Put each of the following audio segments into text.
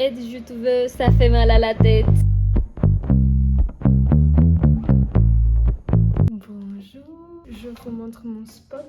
Être youtubeuse, ça fait mal à la tête. Bonjour, je vous montre mon spot.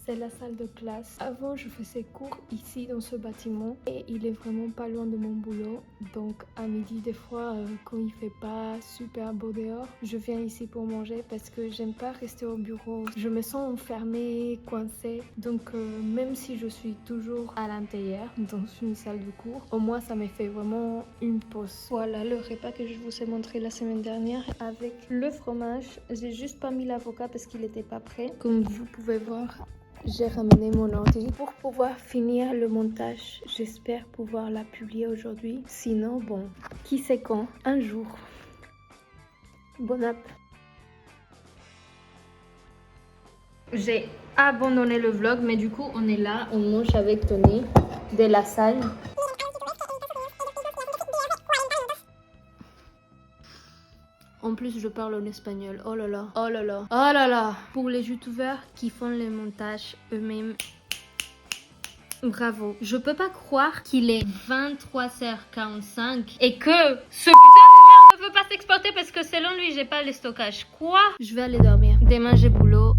C'est la salle de classe. Avant, je faisais cours ici dans ce bâtiment et il est vraiment pas loin de mon boulot. Donc à midi, des fois, quand il fait pas super beau dehors, je viens ici pour manger parce que j'aime pas rester au bureau. Je me sens enfermée, coincée. Donc même si je suis toujours à l'intérieur dans une salle de cours, au moins ça me fait vraiment une pause. Voilà le repas que je vous ai montré la semaine dernière avec le fromage. J'ai juste pas mis l'avocat parce qu'il était pas prêt. Comme vous pouvez voir, j'ai ramené mon ordi pour pouvoir finir le montage. J'espère pouvoir la publier aujourd'hui. Sinon, bon, qui sait quand, un jour. Bon app. J'ai abandonné le vlog, mais du coup, on est là. On mange avec Tony de la salle. En plus, je parle en espagnol. Oh là là, oh là là, oh là là. Pour les youtubeurs qui font les montages eux-mêmes, bravo. Je peux pas croire qu'il est 23h45 et que ce putain de jeu ne veut pas s'exporter parce que selon lui, j'ai pas le stockage. Quoi? Je vais aller dormir. Demain, j'ai boulot.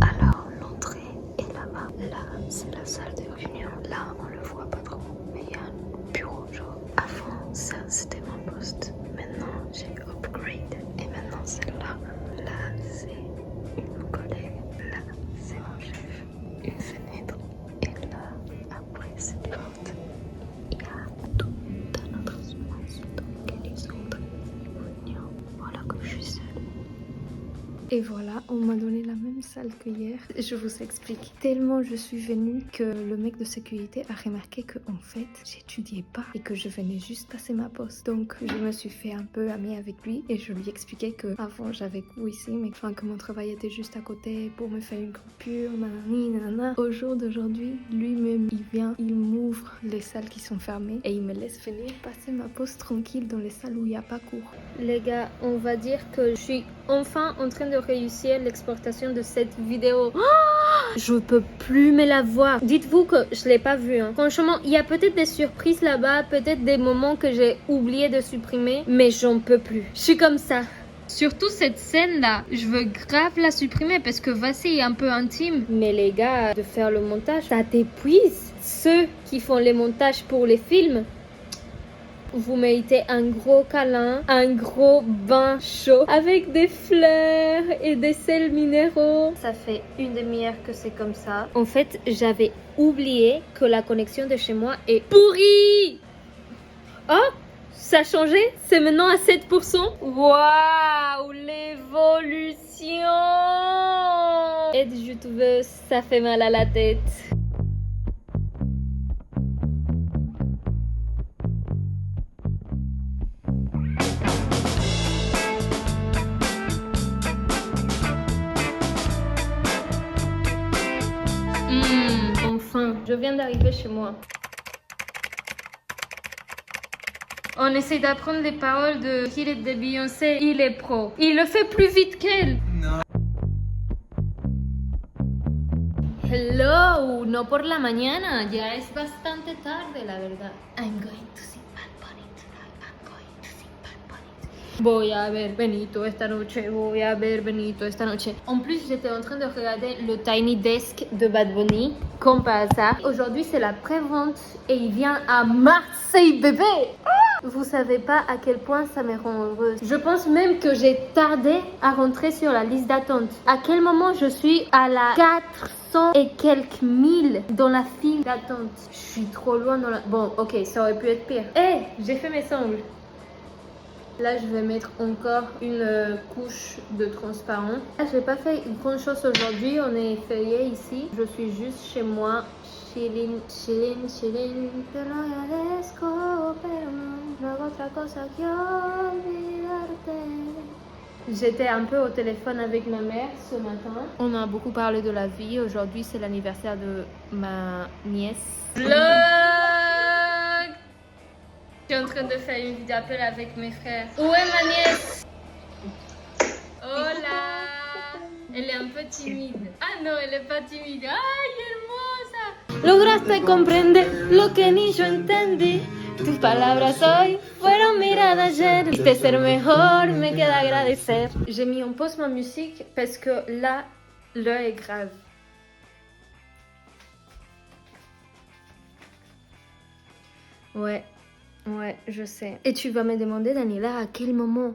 Alors, l'entrée est là-bas. Là, c'est la salle de réunion. Là, on le voit pas trop, mais il y a un bureau, genre. Avant, ça, c'était mon poste. Maintenant, j'ai upgrade. Et maintenant, c'est là. Là, c'est une collègue. Là, c'est mon chef. Une fenêtre. Et là, après cette porte, il y a tout un autre espace dans lequel ils sont en train de réunion. Voilà que je suis seule. Et voilà, on m'a donné la même salle que hier. Je vous explique. Tellement je suis venue que le mec de sécurité a remarqué que en fait, j'étudiais pas et que je venais juste passer ma pause. Donc je me suis fait un peu amie avec lui et je lui expliquais que avant j'avais cours ici, mais enfin que mon travail était juste à côté pour me faire une coupure, nanani, nanana. Au jour d'aujourd'hui, lui-même, il vient, il m'ouvre les salles qui sont fermées et il me laisse venir passer ma pause tranquille dans les salles où il n'y a pas cours. Les gars, on va dire que je suis enfin en train de réussir l'exportation de cette vidéo. Je peux plus me la voir. Dites-vous que je l'ai pas vue. Franchement, il y a peut-être des surprises là-bas, peut-être des moments que j'ai oublié de supprimer, mais j'en peux plus. Je suis comme ça. Surtout cette scène-là, je veux grave la supprimer parce que voici est un peu intime. Mais les gars, de faire le montage, ça t'épuise. Ceux qui font les montages pour les films, vous méritez un gros câlin, un gros bain chaud avec des fleurs et des sels minéraux. Ça fait une demi-heure que c'est comme ça. En fait, j'avais oublié que la connexion de chez moi est pourrie. Oh, ça a changé? C'est maintenant à 7%. Waouh, l'évolution! Être youtubeuse, ça fait mal à la tête. Enfin, je viens d'arriver chez moi. On essaie d'apprendre les paroles de Kill It de Beyoncé. Il est pro. Il le fait plus vite qu'elle. No. Hello, no por la mañana. Ya es bastante tarde, la verdad. I'm going to see Bad Bunny tonight. I'm going to see Bad Bunny. Voy a ver Benito esta noche. Voy a ver Benito esta noche. En plus, j'étais en train de regarder le Tiny Desk de Bad Bunny. Comme par hasard. Aujourd'hui, c'est la pré-vente et il vient à Marseille, bébé. Vous savez pas à quel point ça me rend heureuse. Je pense même que j'ai tardé à rentrer sur la liste d'attente. À quel moment je suis à la 400 et quelques mille dans la file d'attente. Je suis trop loin dans la... Bon, ok, ça aurait pu être pire. Eh, j'ai fait mes sangles. Là, je vais mettre encore une couche de transparent. Là, j'ai pas fait grand chose aujourd'hui. On est férié ici. Je suis juste chez moi. Chilling, chilling, chilling. Pero ya descubro, no hago otra cosa que olvidarte. J'étais un peu au téléphone avec ma mère ce matin. On a beaucoup parlé de la vie. Aujourd'hui, c'est l'anniversaire de ma nièce. Vlog! Je suis en train de faire une vidéo appel avec mes frères. Où est ma nièce? Hola! Elle est un peu timide. Ah non, elle est pas timide. Ay, hermosa. Lograste comprender lo que ni yo entendí. Tus palabras hoy fueron miradas ayer. Viste ser mejor, me queda agradecer. J'ai mis en pause ma musique parce que là, l'heure est grave. Ouais, je sais. Et tu vas me demander, Daniela, à quel moment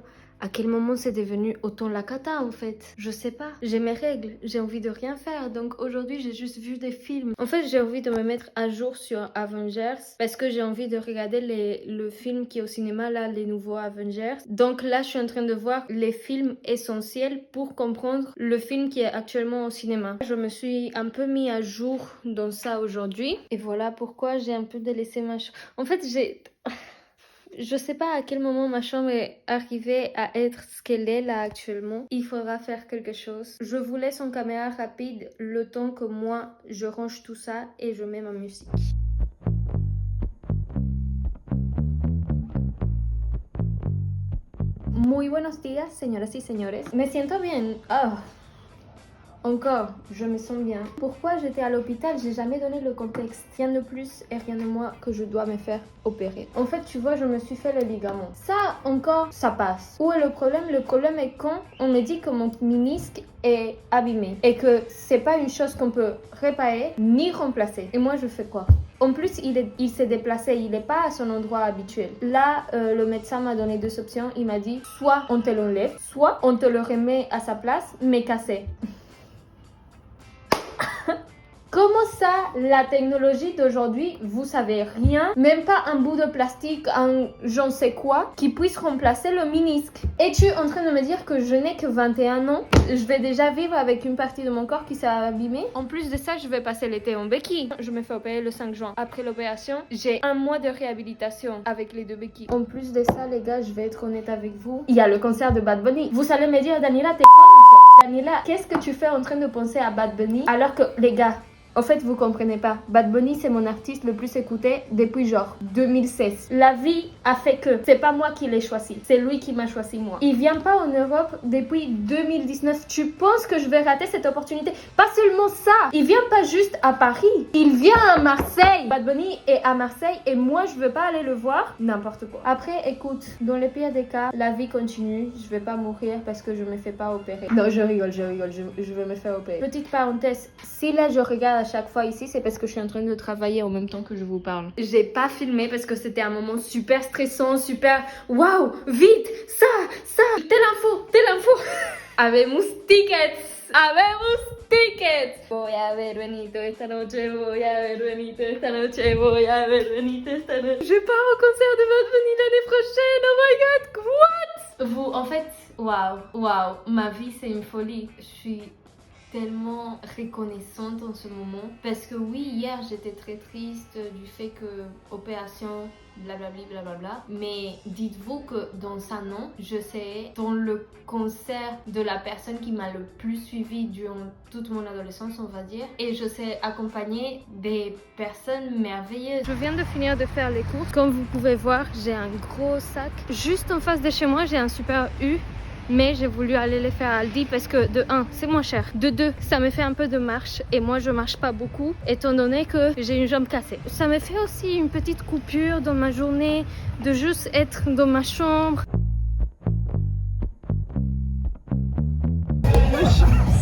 c'est devenu autant la cata en fait? Je sais pas. J'ai mes règles, j'ai envie de rien faire. Donc aujourd'hui, j'ai juste vu des films. En fait, j'ai envie de me mettre à jour sur Avengers parce que j'ai envie de regarder le film qui est au cinéma, là, les nouveaux Avengers. Donc là, je suis en train de voir les films essentiels pour comprendre le film qui est actuellement au cinéma. Je me suis un peu mis à jour dans ça aujourd'hui. Et voilà pourquoi j'ai un peu délaissé ma chambre. En fait, je sais pas à quel moment ma chambre est arrivée à être ce qu'elle est là actuellement. Il faudra faire quelque chose. Je vous laisse en caméra rapide le temps que moi je range tout ça et je mets ma musique. Muy buenos días, señoras y señores. Me siento bien. Encore, je me sens bien. Pourquoi j'étais à l'hôpital? J'ai jamais donné le contexte. Rien de plus et rien de moins que je dois me faire opérer. En fait, tu vois, je me suis fait le ligament. Ça, encore, ça passe. Où est le problème? Le problème est quand on me dit que mon ménisque est abîmé et que c'est pas une chose qu'on peut réparer ni remplacer. Et moi, je fais quoi? En plus, il s'est déplacé, il n'est pas à son endroit habituel. Là, le médecin m'a donné deux options. Il m'a dit, soit on te l'enlève, soit on te le remet à sa place, mais cassé. Comment ça, la technologie d'aujourd'hui, vous savez rien, même pas un bout de plastique, un j'en sais quoi, qui puisse remplacer le ménisque? Es-tu en train de me dire que je n'ai que 21 ans? Je vais déjà vivre avec une partie de mon corps qui s'est abîmée. En plus de ça, je vais passer l'été en béquille. Je me fais opérer le 5 juin. Après l'opération, j'ai un mois de réhabilitation avec les deux béquilles. En plus de ça, les gars, je vais être honnête avec vous. Il y a le concert de Bad Bunny. Vous allez me dire, Daniela, t'es conne ou quoi? Daniela, qu'est-ce que tu fais en train de penser à Bad Bunny alors que, les gars, en fait, vous comprenez pas. Bad Bunny, c'est mon artiste le plus écouté depuis genre 2016. La vie a fait que c'est pas moi qui l'ai choisi, c'est lui qui m'a choisi moi. Il vient pas en Europe depuis 2019. Tu penses que je vais rater cette opportunité? Pas seulement ça, il vient pas juste à Paris, il vient à Marseille. Bad Bunny est à Marseille et moi je veux pas aller le voir. N'importe quoi. Après, écoute, dans le pire des cas, la vie continue. Je vais pas mourir parce que je me fais pas opérer. Non, je rigole, je vais me faire opérer. Petite parenthèse, si là je regarde à chaque fois ici, c'est parce que je suis en train de travailler en même temps que je vous parle. J'ai pas filmé parce que c'était un moment super stressant, super waouh, vite, ça, telle info. Habemos tickets. Voy a ver Benito esta noche, voy a ver Benito esta noche, voy a ver Benito esta noche. Je pars au concert de Bad Bunny l'année prochaine, oh my god, what? Vous, en fait, waouh, ma vie c'est une folie. Je suis tellement reconnaissante en ce moment parce que oui, hier j'étais très triste du fait que opération blablabla, mais dites-vous que dans un an je serai dans le concert de la personne qui m'a le plus suivi durant toute mon adolescence, on va dire, et je serai accompagnée des personnes merveilleuses. Je viens de finir de faire les courses. Comme vous pouvez voir, j'ai un gros sac. Juste en face de chez moi, j'ai un Super U. Mais j'ai voulu aller les faire à Aldi parce que de 1, c'est moins cher. De 2, ça me fait un peu de marche et moi je marche pas beaucoup étant donné que j'ai une jambe cassée. Ça me fait aussi une petite coupure dans ma journée de juste être dans ma chambre.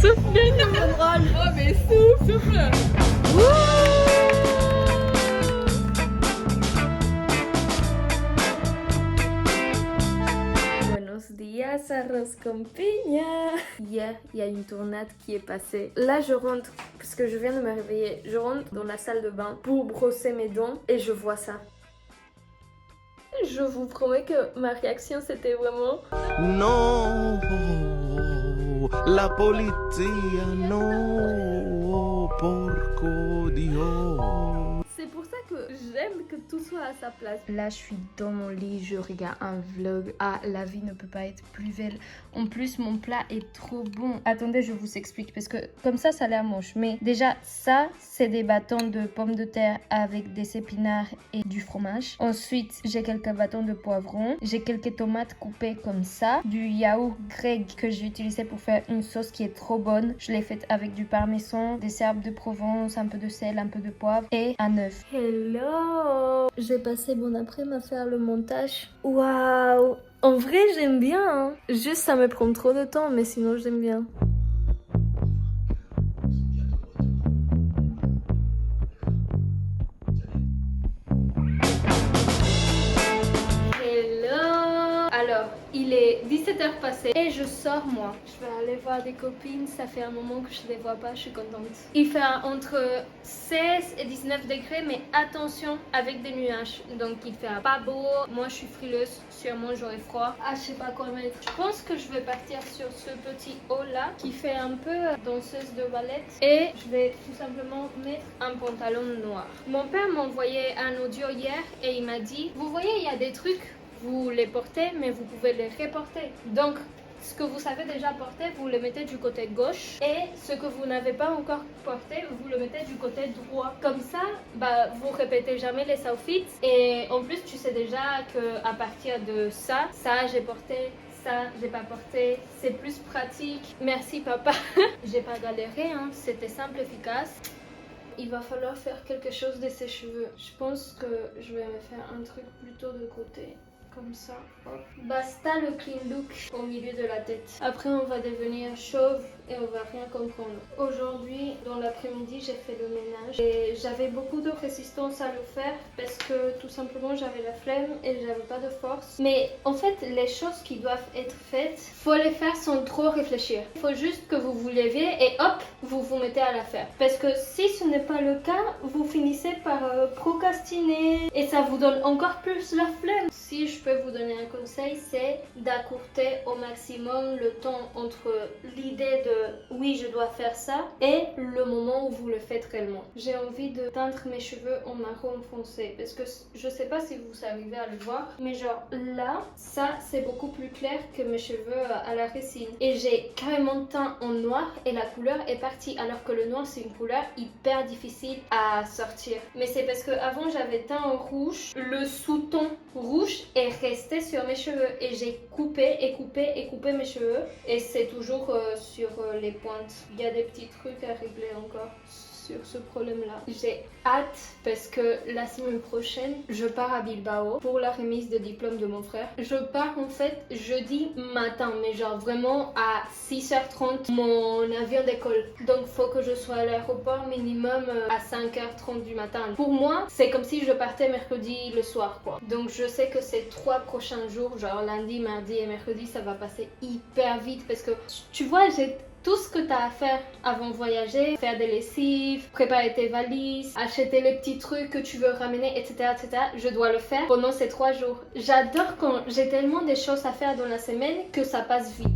Souffle bien, oh mais souffle. Días, arroz con piña. Hier, il y a une tornade qui est passée. Là, je rentre, parce que je viens de me réveiller, je rentre dans la salle de bain pour brosser mes dents et je vois ça. Je vous promets que ma réaction, c'était vraiment... No, la policía, no, porco Dios. C'est pour ça J'aime que tout soit à sa place. Là, je suis dans mon lit, je regarde un vlog. Ah, la vie ne peut pas être plus belle. En plus, mon plat est trop bon. Attendez, je vous explique parce que comme ça a l'air moche. Mais déjà, ça, c'est des bâtons de pommes de terre avec des épinards et du fromage. Ensuite, j'ai quelques bâtons de poivron. J'ai quelques tomates coupées comme ça. Du yaourt grec que j'ai utilisé pour faire une sauce qui est trop bonne. Je l'ai faite avec du parmesan, des herbes de Provence, un peu de sel, un peu de poivre et un œuf. Hello! J'ai passé mon après-midi à faire le montage. Waouh! En vrai, j'aime bien. Hein. Juste, ça me prend trop de temps, mais sinon, j'aime bien. Alors, il est 17h passé et je sors moi. Je vais aller voir des copines, ça fait un moment que je les vois pas, je suis contente. Il fait entre 16 et 19 degrés, mais attention avec des nuages. Donc il fait pas beau, moi je suis frileuse, sûrement j'aurai froid. Ah, je sais pas quoi mettre. Je pense que je vais partir sur ce petit haut là qui fait un peu danseuse de ballet. Et je vais tout simplement mettre un pantalon noir. Mon père m'a envoyé un audio hier et il m'a dit, vous voyez il y a des trucs, vous les portez, mais vous pouvez les reporter. Donc, ce que vous savez déjà porter, vous le mettez du côté gauche. Et ce que vous n'avez pas encore porté, vous le mettez du côté droit. Comme ça, vous répétez jamais les outfits. Et en plus, tu sais déjà qu'à partir de ça j'ai porté, ça j'ai pas porté. C'est plus pratique. Merci papa. J'ai pas galéré, hein. C'était simple, efficace. Il va falloir faire quelque chose de ses cheveux. Je pense que je vais me faire un truc plutôt de côté. Comme ça, hop. Basta le clean look au milieu de la tête. Après, on va devenir chauve et on va rien comprendre. Aujourd'hui, dans l'après-midi, j'ai fait le ménage et j'avais beaucoup de résistance à le faire parce que tout simplement j'avais la flemme et j'avais pas de force. Mais en fait, les choses qui doivent être faites, faut les faire sans trop réfléchir. Il faut juste que vous vous leviez et hop, vous vous mettez à la faire. Parce que si ce n'est pas le cas, vous finissez par procrastiner et ça vous donne encore plus la flemme. Si je peux vous donner un conseil, c'est d'accourter au maximum le temps entre l'idée de oui je dois faire ça et le moment où vous le faites réellement. J'ai envie de teindre mes cheveux en marron foncé parce que je sais pas si vous arrivez à le voir, mais genre là, ça c'est beaucoup plus clair que mes cheveux à la résine. Et j'ai carrément teint en noir et la couleur est partie alors que le noir c'est une couleur hyper difficile à sortir. Mais c'est parce que avant j'avais teint en rouge, le sous-ton rouge est resté sur mes cheveux et j'ai coupé et coupé et coupé mes cheveux et c'est toujours sur les pointes. Il y a des petits trucs à régler encore sur ce problème là. J'ai hâte parce que la semaine prochaine je pars à Bilbao pour la remise de diplôme de mon frère. Je pars en fait jeudi matin, mais genre vraiment à 6h30 mon avion d'école. Donc faut que je sois à l'aéroport minimum à 5h30 du matin. Pour moi c'est comme si je partais mercredi le soir quoi. Donc je sais que ces 3 prochains jours, genre lundi, mardi et mercredi, ça va passer hyper vite parce que tu vois j'ai tout ce que tu as à faire avant de voyager, faire des lessives, préparer tes valises, acheter les petits trucs que tu veux ramener, etc., etc. Je dois le faire pendant ces 3 jours. J'adore quand j'ai tellement de choses à faire dans la semaine que ça passe vite.